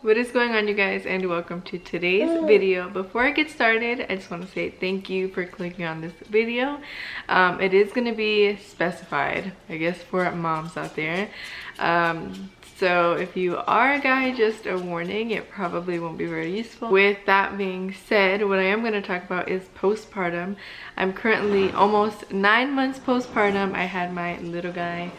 What is going on, you guys, and welcome to today's video. Before I get started, I just want to say thank you for clicking on this video. It is going to be specified, I guess, for moms out there. So if you are a guy, just a warning, it probably won't be very useful. With that being said, what I am going to talk about is postpartum. I'm currently almost 9 months postpartum. I had my little guy.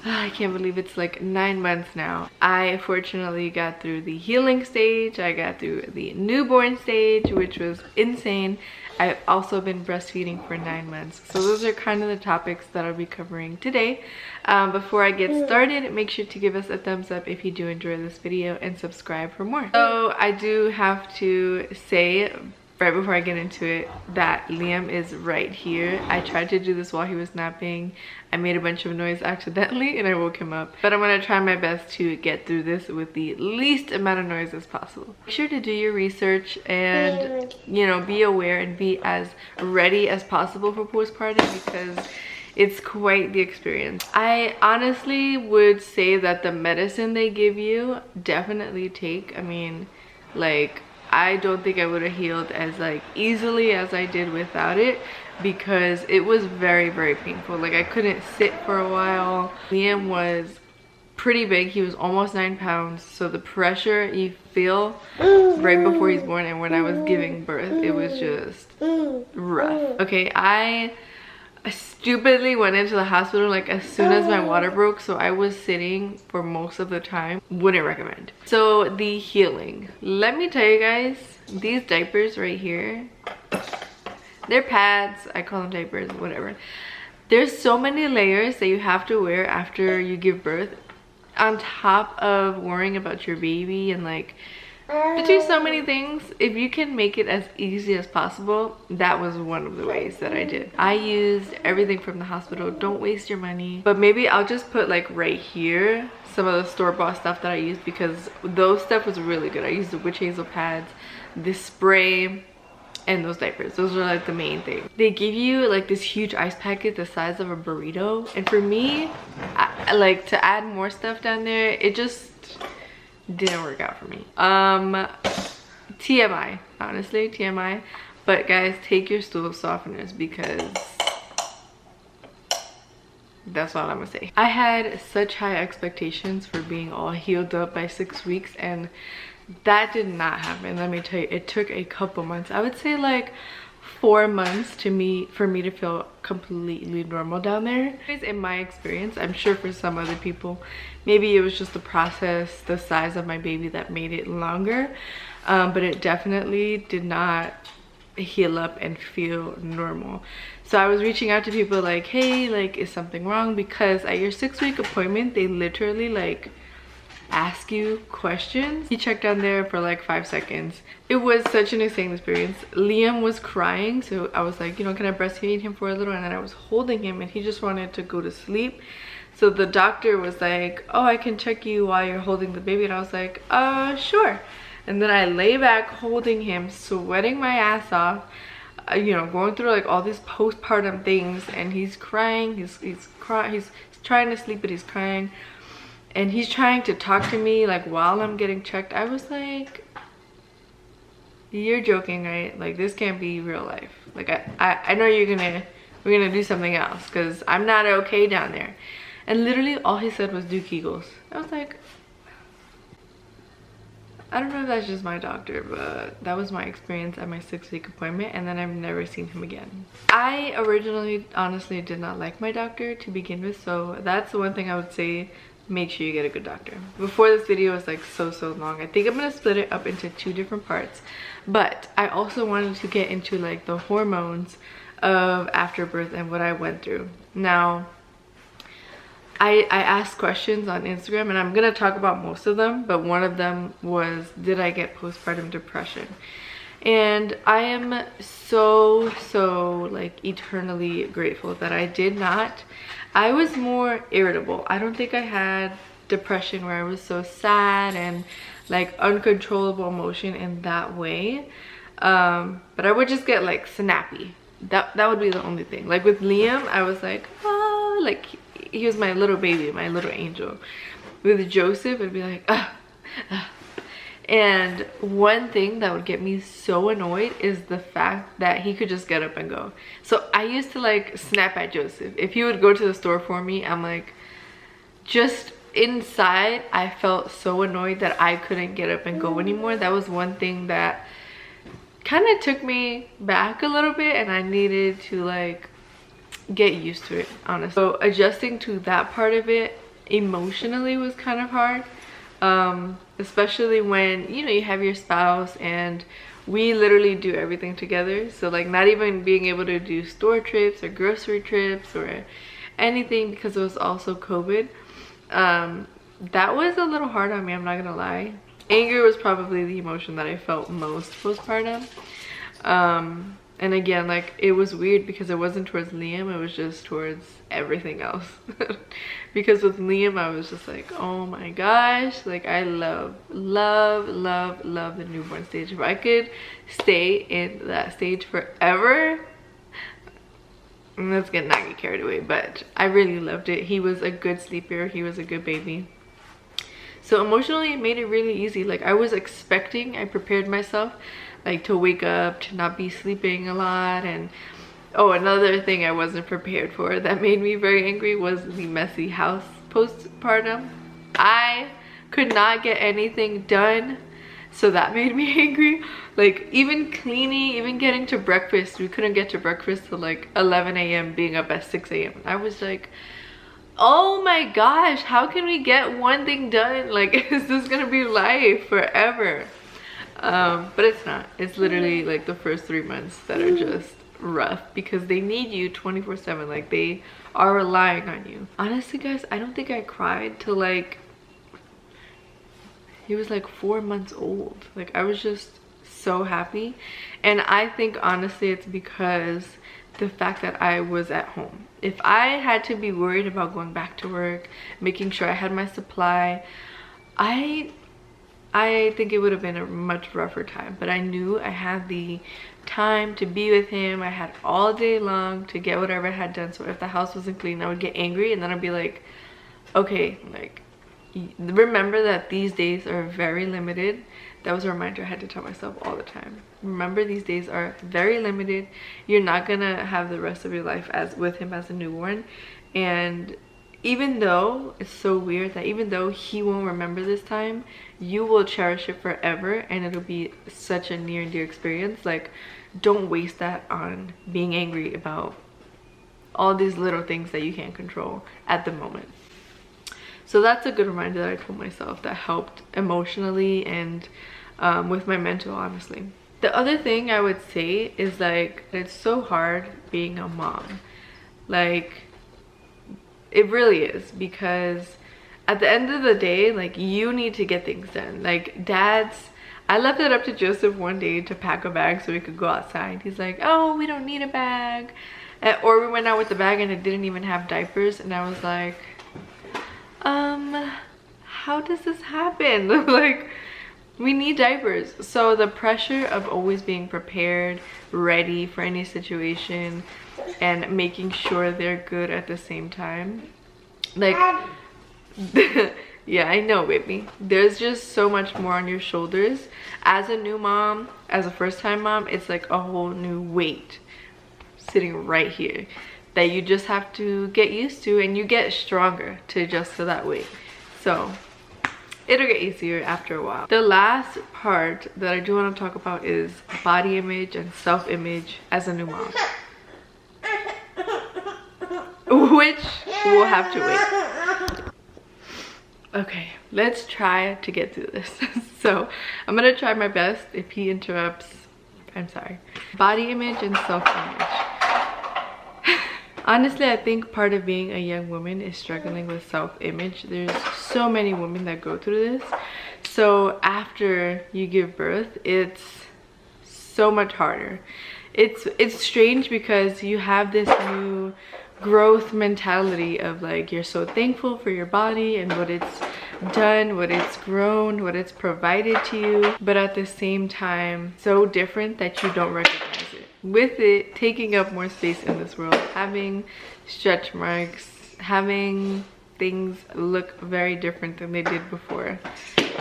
I can't believe it's like 9 months now. I fortunately got through the healing stage. I got through the newborn stage, which was insane. I've also been breastfeeding for 9 months. So those are kind of the topics that I'll be covering today. Before I get started, make sure to give us a thumbs up if you do enjoy this video and subscribe for more. So I do have to say, right before I get into it, that Liam is right here. I tried to do this while he was napping. I made a bunch of noise accidentally and I woke him up. But I'm gonna try my best to get through this with the least amount of noise as possible. Make sure to do your research and, you know, be aware and be as ready as possible for postpartum because it's quite the experience. I honestly would say that the medicine they give you, definitely take. I mean, like, I don't think I would have healed as like easily as I did without it because it was very, very painful. Like, I couldn't sit for a while. Liam was pretty big. He was almost 9 pounds. So the pressure you feel right before he's born and when I was giving birth, it was just rough. Okay, I stupidly went into the hospital like as soon as my water broke, so I was sitting for most of the time. Wouldn't recommend. So the healing, let me tell you guys, these diapers right here, they're pads, I call them diapers, whatever. There's so many layers that you have to wear after you give birth, on top of worrying about your baby and like to do so many things. If you can make it as easy as possible, that was one of the ways that I did. I used everything from the hospital. Don't waste your money. But maybe I'll just put like right here some of the store-bought stuff that I used because those stuff was really good. I used the witch hazel pads, this spray, and those diapers. Those are like the main thing. They give you like this huge ice packet the size of a burrito, and for me, I like to add more stuff down there. It just didn't work out for me. TMI, honestly, TMI. But guys, take your stool softeners because that's all I'm gonna say. I had such high expectations for being all healed up by 6 weeks, and that did not happen. Let me tell you, it took a couple months. I would say like 4 months for me to feel completely normal down there. In my experience, I'm sure for some other people, maybe it was just the process, the size of my baby that made it longer, but it definitely did not heal up and feel normal. So I was reaching out to people like, hey, like, is something wrong? Because at your 6-week appointment, they literally like ask you questions. He checked down there for like 5 seconds. It was such an insane experience. Liam was crying, so I was like, you know, can I breastfeed him for a little? And then I was holding him and he just wanted to go to sleep. So the doctor was like, oh, I can check you while you're holding the baby. And I was like, sure. And then I lay back holding him, sweating my ass off, you know, going through like all these postpartum things, and he's crying. He's trying to sleep, but he's crying. And he's trying to talk to me like while I'm getting checked. I was like, you're joking, right? Like, this can't be real life. Like, I know we're gonna do something else because I'm not okay down there. And literally all he said was do Kegels. I was like, I don't know if that's just my doctor, but that was my experience at my 6-week appointment, and then I've never seen him again. I originally honestly did not like my doctor to begin with, so that's the one thing I would say. Make sure you get a good doctor. Before this video is like so long, I think I'm gonna split it up into 2 different parts, but I also wanted to get into like the hormones of afterbirth and what I went through. Now, I asked questions on Instagram, and I'm gonna talk about most of them, but one of them was, did I get postpartum depression? And I am so like eternally grateful that I did not. I was more irritable. I don't think I had depression where I was so sad and like uncontrollable emotion in that way, but I would just get like snappy. That would be the only thing. Like with Liam, I was like, oh, like he was my little baby, my little angel. With Joseph, it'd be like, And one thing that would get me so annoyed is the fact that he could just get up and go. So I used to like snap at Joseph. If he would go to the store for me, I'm like, just inside, I felt so annoyed that I couldn't get up and go anymore. That was one thing that kind of took me back a little bit, and I needed to like get used to it, honestly. So adjusting to that part of it emotionally was kind of hard. Especially when, you know, you have your spouse and we literally do everything together. So like not even being able to do store trips or grocery trips or anything because it was also COVID. That was a little hard on me, I'm not gonna lie. Anger was probably the emotion that I felt most postpartum. And again, like, it was weird because it wasn't towards Liam, it was just towards everything else. Because with Liam, I was just like, oh my gosh, like, I love the newborn stage. If I could stay in that stage forever, let's not get carried away, but I really loved it. He was a good sleeper, he was a good baby. So emotionally, it made it really easy. Like, I was expecting, I prepared myself like to wake up, to not be sleeping a lot. And oh, another thing I wasn't prepared for that made me very angry was the messy house postpartum. I could not get anything done, so that made me angry. Like, even cleaning, even getting to breakfast, we couldn't get to breakfast till like 11 a.m. being up at 6 a.m. I was like, oh my gosh, how can we get one thing done? Like, is this gonna be life forever? But it's not. It's literally like the first 3 months that are just rough because they need you 24/7. Like, they are relying on you. Honestly, guys, I don't think I cried till like he was like 4 months old. Like, I was just so happy. And I think honestly it's because the fact that I was at home. If I had to be worried about going back to work, making sure I had my supply, I think it would have been a much rougher time. But I knew I had the time to be with him. I had all day long to get whatever I had done. So if the house wasn't clean, I would get angry, and then I'd be like, okay, like, remember that these days are very limited. That was a reminder I had to tell myself all the time. Remember, these days are very limited. You're not gonna have the rest of your life as with him as a newborn. And even though it's so weird that even though he won't remember this time, you will cherish it forever, and it'll be such a near and dear experience. Like, don't waste that on being angry about all these little things that you can't control at the moment. So that's a good reminder that I told myself that helped emotionally and with my mental, honestly. The other thing I would say is, like, it's so hard being a mom. Like, it really is, because at the end of the day, like, you need to get things done. Like, dads, I left it up to Joseph one day to pack a bag so we could go outside. He's like, oh, we don't need a bag. Or we went out with the bag and it didn't even have diapers, and I was like, how does this happen? Like, we need diapers. So the pressure of always being prepared, ready for any situation, and making sure they're good at the same time, like, yeah, I know, baby, there's just so much more on your shoulders as a new mom. As a first-time mom, it's like a whole new weight sitting right here that you just have to get used to, and you get stronger to adjust to that weight. So it'll get easier after a while. The last part that I do want to talk about is body image and self-image as a new mom, which will have to wait. Okay, let's try to get through this. So I'm gonna try my best. If he interrupts, I'm sorry. Body image and self-image. Honestly, I think part of being a young woman is struggling with self-image. There's so many women that go through this. So after you give birth, it's so much harder. It's strange because you have this new growth mentality of, like, you're so thankful for your body and what it's done, what it's grown, what it's provided to you, but at the same time so different that you don't recognize it. With it taking up more space in this world, having stretch marks, having things look very different than they did before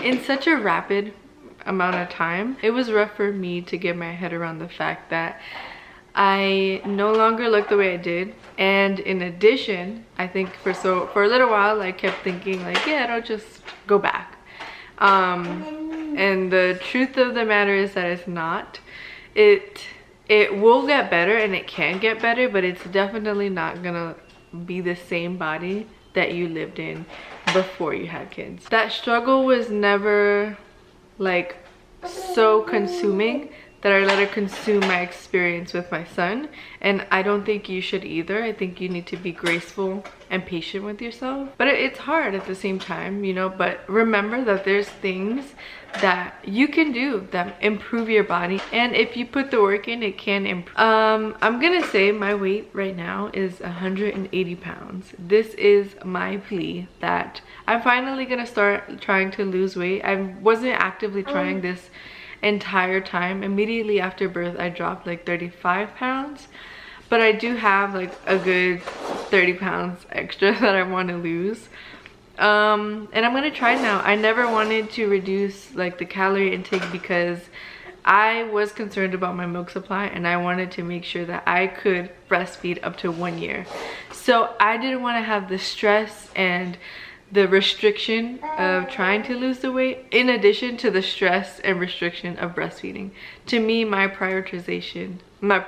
in such a rapid amount of time, it was rough for me to get my head around the fact that I no longer look the way I did. And in addition, I think for a little while I kept thinking like, yeah, it'll just go back. And the truth of the matter is that it's not. It will get better, and it can get better, but it's definitely not gonna be the same body that you lived in before you had kids. That struggle was never like so consuming that I let it consume my experience with my son, and I don't think you should either. I think you need to be graceful and patient with yourself, but it's hard at the same time, you know. But remember that there's things that you can do that improve your body, and if you put the work in, it can improve. I'm gonna say my weight right now is 180 pounds. This is my plea that I'm finally gonna start trying to lose weight. I wasn't actively trying this entire time. Immediately after birth I dropped like 35 pounds, but I do have like a good 30 pounds extra that I want to lose. And I'm gonna try now. I never wanted to reduce like the calorie intake because I was concerned about my milk supply, and I wanted to make sure that I could breastfeed up to 1 year. So I didn't want to have the stress and the restriction of trying to lose the weight in addition to the stress and restriction of breastfeeding. To me, my prioritization my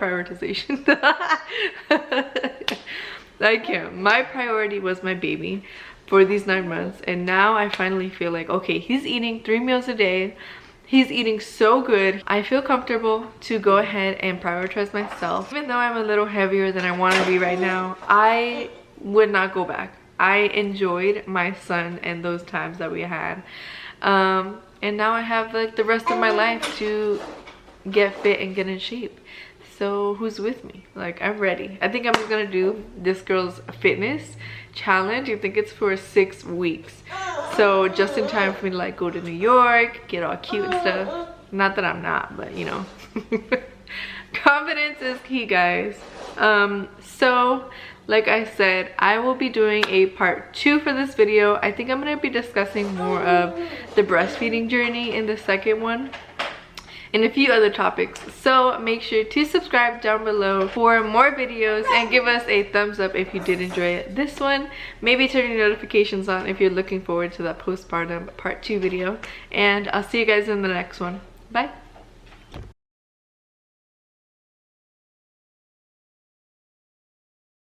priority was my baby for these 9 months, and now I finally feel like, okay, he's eating 3 meals a day, he's eating so good, I feel comfortable to go ahead and prioritize myself. Even though I'm a little heavier than I want to be right now, I would not go back. I enjoyed my son and those times that we had, and now I have like the rest of my life to get fit and get in shape. So who's with me? Like, I'm ready. I think I'm just gonna do this girl's fitness challenge. I think it's for 6 weeks, so just in time for me to like go to New York, get all cute and stuff. Not that I'm not, but you know. Confidence is key, guys. So like I said, I will be doing a part 2 for this video. I think I'm going to be discussing more of the breastfeeding journey in the second one, and a few other topics. So make sure to subscribe down below for more videos, and give us a thumbs up if you did enjoy this one. Maybe turn your notifications on if you're looking forward to that postpartum part 2 video, and I'll see you guys in the next one. Bye.